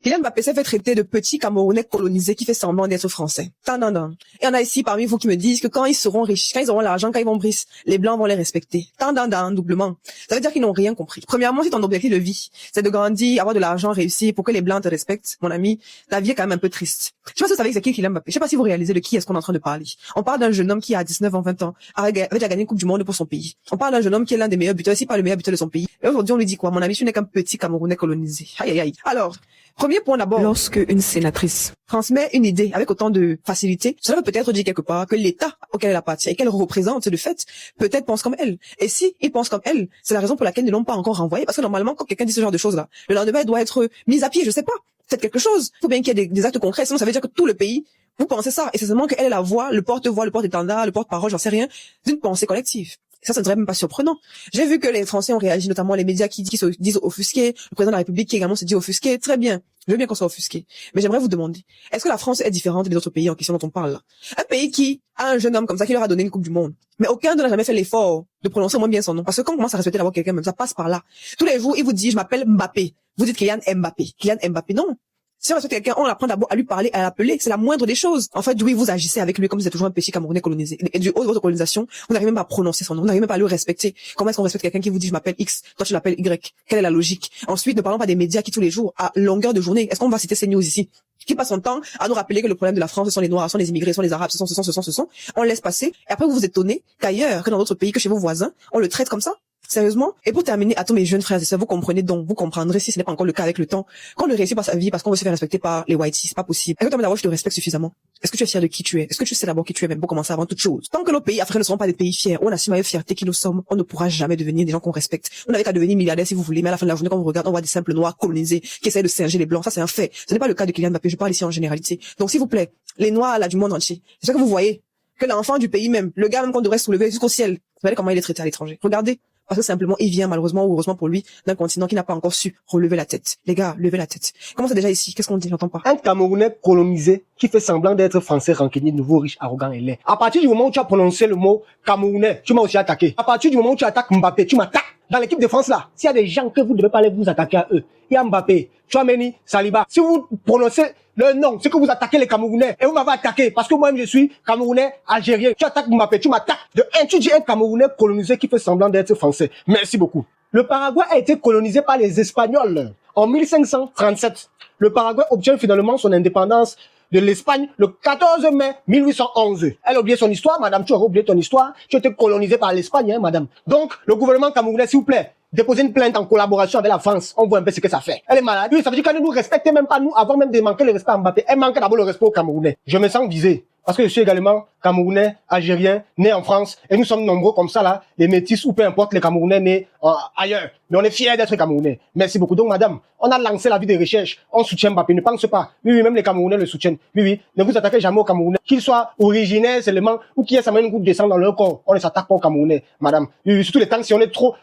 Kylian Mbappé s'est fait traiter de petit Camerounais colonisé qui fait semblant d'être français. Tandandand. Et on a ici parmi vous qui me disent que quand ils seront riches, quand ils auront l'argent, quand ils vont briser, les blancs vont les respecter. Tandandand, doublement. Ça veut dire qu'ils n'ont rien compris. Premièrement, si ton objectif de vie, c'est de grandir, avoir de l'argent, réussir pour que les blancs te respectent, mon ami, ta vie est quand même un peu triste. Je sais pas si vous savez que c'est qui Kylian Mbappé. Je sais pas si vous réalisez de qui est-ce qu'on est en train de parler. On parle d'un jeune homme qui a 19 ans, 20 ans, avait déjà gagné une Coupe du Monde pour son pays. On parle d'un jeune homme qui est l'un des meilleurs buteurs, si pas le meilleur buteur de son pays. Et aujourd'hui, on lui dit quoi? Mon ami, tu n'es qu'un petit Camerounais colonisé. Aïe, aïe, aïe. Alors, premier point d'abord, lorsque une sénatrice transmet une idée avec autant de facilité, cela veut peut-être dire quelque part que l'État auquel elle appartient et qu'elle représente de fait, peut-être pense comme elle. Et si il pense comme elle, c'est la raison pour laquelle ils ne l'ont pas encore renvoyé, parce que normalement, quand quelqu'un dit ce genre de choses-là, le lendemain, elle doit être mise à pied, je sais pas. Faites quelque chose. Il faut bien qu'il y ait des actes concrets, sinon ça veut dire que tout le pays, vous pensez ça. Et c'est seulement qu'elle est la voix, le porte-voix, le porte-étendard, le porte-parole, j'en sais rien, d'une pensée collective. Ça ne serait même pas surprenant. J'ai vu que les Français ont réagi, notamment les médias qui se disent offusqués, le président de la République qui également se dit offusqué. Très bien. Je veux bien qu'on soit offusqué. Mais j'aimerais vous demander, est-ce que la France est différente des autres pays en question dont on parle là? Un pays qui a un jeune homme comme ça qui leur a donné une Coupe du Monde. Mais aucun d'eux n'a jamais fait l'effort de prononcer au moins bien son nom. Parce que quand on commence à respecter la voix de quelqu'un, même ça passe par là. Tous les jours, il vous dit, je m'appelle Mbappé. Vous dites Kylian Mbappé. Kylian Mbappé, non. Si on respecte quelqu'un, on apprend d'abord à lui parler, à l'appeler. C'est la moindre des choses. En fait, oui, vous agissez avec lui comme si vous êtes toujours un petit Camerounais colonisé. Et du haut de votre colonisation, vous n'arrivez même pas à prononcer son nom. Vous n'arrivez même pas à le respecter. Comment est-ce qu'on respecte quelqu'un qui vous dit je m'appelle X, toi tu l'appelles Y? Quelle est la logique? Ensuite, ne parlons pas des médias qui tous les jours, à longueur de journée, est-ce qu'on va citer CNews ici? Qui passe son temps à nous rappeler que le problème de la France, ce sont les Noirs, ce sont les immigrés, ce sont les Arabes, ce sont. On laisse passer. Et après, vous vous étonnez qu'ailleurs, que dans d'autres pays, que chez vos voisins, on le traite comme ça. Sérieusement? Et pour terminer, à tous mes jeunes frères et sœurs, vous comprenez donc, vous comprendrez si ce n'est pas encore le cas avec le temps, qu'on ne réussit pas sa vie parce qu'on veut se faire respecter par les whiteys, c'est pas possible. Est-ce que toi, d'abord, je te respecte suffisamment? Est-ce que tu es fier de qui tu es? Est-ce que tu sais d'abord qui tu es même pour commencer avant toute chose? Tant que nos pays africains ne seront pas des pays fiers, on assume avec fierté qui nous sommes, on ne pourra jamais devenir des gens qu'on respecte. On n'avait qu'à devenir milliardaire si vous voulez, mais à la fin de la journée, quand on regarde, on voit des simples noirs colonisés qui essayent de singer les blancs. Ça, c'est un fait. Ce n'est pas le cas de Kylian Mbappé, je parle ici en généralité. Donc, s'il vous plaît, les noirs, là, du monde entier, c'est ça que vous voyez. Que l'enfant du pays même, le gars même qu'on devrait soulever jusqu'au ciel, vous voyez comment il est traité à l'étranger. Regardez. Parce que simplement, il vient, malheureusement ou heureusement pour lui, d'un continent qui n'a pas encore su relever la tête. Les gars, levez la tête. Comment c'est déjà ici? Qu'est-ce qu'on dit? J'entends pas. Un Camerounais colonisé qui fait semblant d'être français, rancunier, nouveau, riche, arrogant et laid. À partir du moment où tu as prononcé le mot Camerounais, tu m'as aussi attaqué. À partir du moment où tu attaques Mbappé, tu m'attaques. Dans l'équipe de France là, s'il y a des gens que vous devez pas aller vous attaquer à eux, il y a Mbappé, Tchouaméni, Saliba. Si vous prononcez le nom, c'est que vous attaquez les Camerounais. Et vous m'avez attaqué parce que moi-même je suis Camerounais, Algérien. Tu attaques Mbappé, tu m'attaques. De un, tu dis un Camerounais colonisé qui fait semblant d'être français. Merci beaucoup. Le Paraguay a été colonisé par les Espagnols en 1537. Le Paraguay obtient finalement son indépendance de l'Espagne le 14 mai 1811. Elle a oublié son histoire, madame, tu aurais oublié ton histoire. Tu as été colonisé par l'Espagne, hein, madame. Donc, le gouvernement camerounais, s'il vous plaît, déposez une plainte en collaboration avec la France. On voit un peu ce que ça fait. Elle est malade. Oui, ça veut dire qu'elle ne nous respecte même pas, nous, avant même de manquer le respect à Mbappé. Elle manque d'abord le respect aux Camerounais. Je me sens visé. Parce que je suis également Camerounais, Algérien, né en France. Et nous sommes nombreux comme ça, là, les métis ou peu importe les Camerounais nés ailleurs. Mais on est fiers d'être Camerounais. Merci beaucoup. Donc, madame, on a lancé la vie de recherche. On soutient Mbappé. Ne pense pas. Oui, oui, même les Camerounais le soutiennent. Oui, oui. Ne vous attaquez jamais aux Camerounais. Qu'ils soient originaires seulement ou qu'il y ait ça une goutte de sang dans leur corps. On ne s'attaque pas aux Camerounais, madame. Oui, oui, surtout les temps si on est trop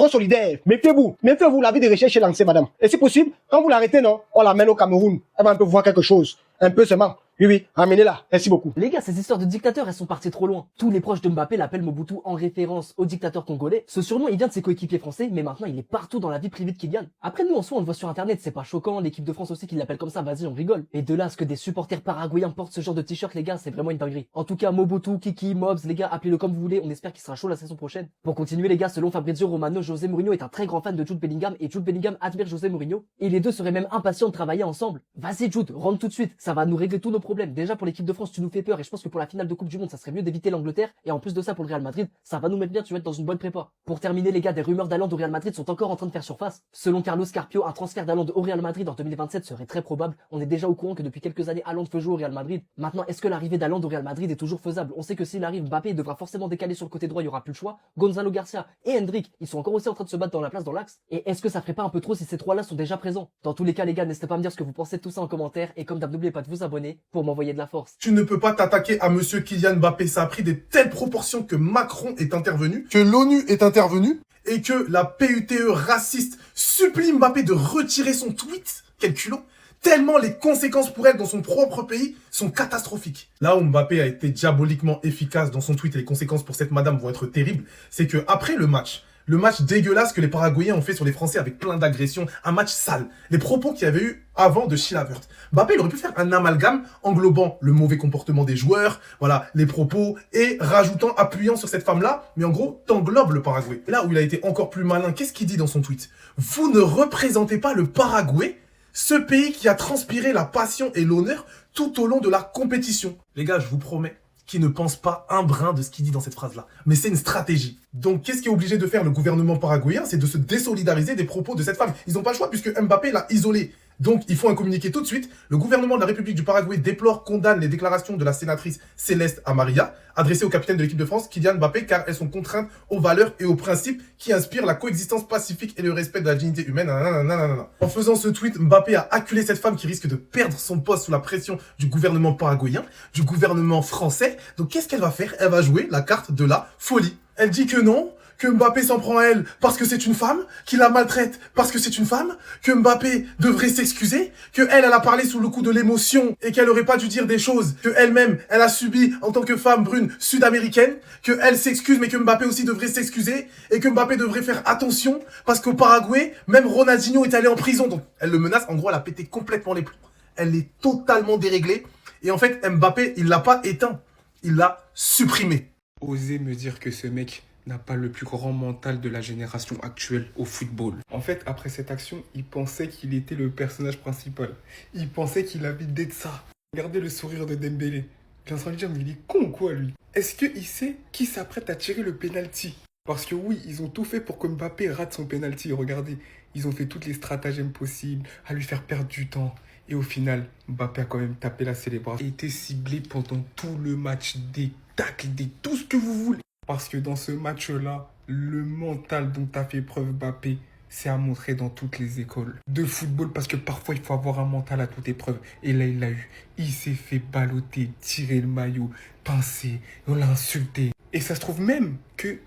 solidaires. Méfiez-vous. Méfiez-vous. La vie de recherche est lancée, madame. Et si possible, quand vous l'arrêtez, non, on l'amène au Cameroun. Elle va un peu voir quelque chose. Un peu seulement. Oui, oui, ramenez-la. Merci beaucoup. Les gars, ces histoires de dictateurs, elles sont parties trop loin. Tous les proches de Mbappé l'appellent Mobutu en référence au dictateur congolais. Ce surnom, il vient de ses coéquipiers français, mais maintenant, il est partout dans la vie privée de Kylian. Après, nous, en soi, on le voit sur Internet, c'est pas choquant. L'équipe de France aussi qui l'appelle comme ça, vas-y, on rigole. Et de là, à ce que des supporters paraguayens portent ce genre de t-shirt, les gars, c'est vraiment une dinguerie. En tout cas, Mobutu, Kiki, Mobs, les gars, appelez-le comme vous voulez. On espère qu'il sera chaud la saison prochaine. Pour continuer, les gars, selon Fabrizio Romano, José Mourinho est un très grand fan de Jude Bellingham et Jude Bellingham admire José Mourinho. Et les deux seraient même impatients de travailler ensemble. Vas-y, Jude, rentre tout de suite. Ça va nous régler tous nos problèmes. Déjà, pour l'équipe de France, tu nous fais peur et je pense que pour la finale de Coupe du Monde, ça serait mieux d'éviter l'Angleterre et en plus de ça pour le Real Madrid, ça va nous mettre bien, tu vas être dans une bonne prépa. Pour terminer les gars, des rumeurs d'Haaland au Real Madrid sont encore en train de faire surface. Selon Carlos Carpio, un transfert d'Haaland au Real Madrid en 2027 serait très probable. On est déjà au courant que depuis quelques années Haaland veut jouer au Real Madrid. Maintenant, est-ce que l'arrivée d'Haaland au Real Madrid est toujours faisable? On sait que s'il arrive, Mbappé devra forcément décaler sur le côté droit, il y aura plus le choix. Gonzalo Garcia et Hendrik, ils sont encore aussi en train de se battre dans la place dans l'axe. Et est-ce que ça ferait pas un peu trop si ces trois-là sont déjà présents? Dans tous les cas les gars, n'hésitez pas à me dire ce que vous pensez de tout ça en commentaire et comme d'hab n'oubliez pas de vous abonner pour m'envoyer de la force. Tu ne peux pas t'attaquer à monsieur Kylian Mbappé. Ça a pris des telles proportions que Macron est intervenu, que l'ONU est intervenue et que la PUTE raciste supplie Mbappé de retirer son tweet. Quel culot! Tellement les conséquences pour elle dans son propre pays sont catastrophiques. Là où Mbappé a été diaboliquement efficace dans son tweet et les conséquences pour cette madame vont être terribles, c'est que après le match, Le match dégueulasse que les Paraguayens ont fait sur les Français avec plein d'agressions, un match sale. Les propos qu'il y avait eu avant de Chilavert. Mbappé, il aurait pu faire un amalgame englobant le mauvais comportement des joueurs, voilà, les propos, et rajoutant, appuyant sur cette femme-là, mais en gros, t'englobes le Paraguay. Et là où il a été encore plus malin, qu'est-ce qu'il dit dans son tweet? Vous ne représentez pas le Paraguay, ce pays qui a transpiré la passion et l'honneur tout au long de la compétition. Les gars, je vous promets qu'il ne pense pas un brin de ce qu'il dit dans cette phrase-là. Mais c'est une stratégie. Donc, qu'est-ce qui est obligé de faire le gouvernement paraguayen? C'est de se désolidariser des propos de cette femme. Ils n'ont pas le choix puisque Mbappé l'a isolé. Donc, il faut un communiqué tout de suite. Le gouvernement de la République du Paraguay déplore, condamne les déclarations de la sénatrice Céleste Amaria, adressées au capitaine de l'équipe de France, Kylian Mbappé, car elles sont contraintes aux valeurs et aux principes qui inspirent la coexistence pacifique et le respect de la dignité humaine. Nanana. En faisant ce tweet, Mbappé a acculé cette femme qui risque de perdre son poste sous la pression du gouvernement paraguayen, du gouvernement français. Donc, qu'est-ce qu'elle va faire? Elle va jouer la carte de la folie. Elle dit que non, que Mbappé s'en prend à elle parce que c'est une femme, qu'il la maltraite parce que c'est une femme, que Mbappé devrait s'excuser, que elle a parlé sous le coup de l'émotion et qu'elle aurait pas dû dire des choses que elle-même, elle a subi en tant que femme brune sud-américaine, que elle s'excuse mais que Mbappé aussi devrait s'excuser et que Mbappé devrait faire attention parce qu'au Paraguay, même Ronaldinho est allé en prison. Donc elle le menace, en gros elle a pété complètement les plombs. Elle est totalement déréglée et en fait Mbappé, il l'a pas éteint, il l'a supprimé. Osez me dire que ce mec n'a pas le plus grand mental de la génération actuelle au football. En fait, après cette action, il pensait qu'il était le personnage principal. Il pensait qu'il avait d'être ça. Regardez le sourire de Dembélé. J'ai entendu dire, mais il est con ou quoi, lui? Est-ce qu'il sait qui s'apprête à tirer le penalty? Parce que oui, ils ont tout fait pour que Mbappé rate son penalty. Regardez, ils ont fait toutes les stratagèmes possibles à lui faire perdre du temps. Et au final, Mbappé a quand même tapé la célébration. Il a été ciblé pendant tout le match, des tacles, des tout ce que vous voulez. Parce que dans ce match-là, le mental dont a fait preuve Mbappé, c'est à montrer dans toutes les écoles de football. Parce que parfois, il faut avoir un mental à toute épreuve. Et là, il l'a eu. Il s'est fait balloter, tirer le maillot, pincer, on l'a insulté. Et ça se trouve même qu'il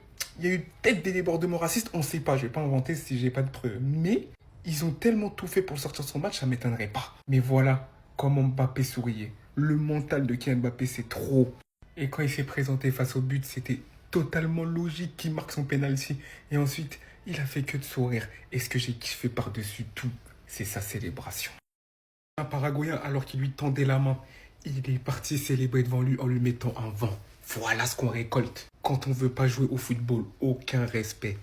y a eu peut-être des débordements racistes. On ne sait pas, je ne vais pas inventer si j'ai pas de preuves. Mais ils ont tellement tout fait pour sortir de son match, ça ne m'étonnerait pas. Mais voilà comment Mbappé souriait. Le mental de Kylian Mbappé, c'est trop. Et quand il s'est présenté face au but, c'était totalement logique qu'il marque son penalty. Et ensuite, il a fait que de sourire. Et ce que j'ai kiffé par-dessus tout, c'est sa célébration. Un Paraguayen, alors qu'il lui tendait la main, il est parti célébrer devant lui en lui mettant un vent. Voilà ce qu'on récolte. Quand on ne veut pas jouer au football, aucun respect.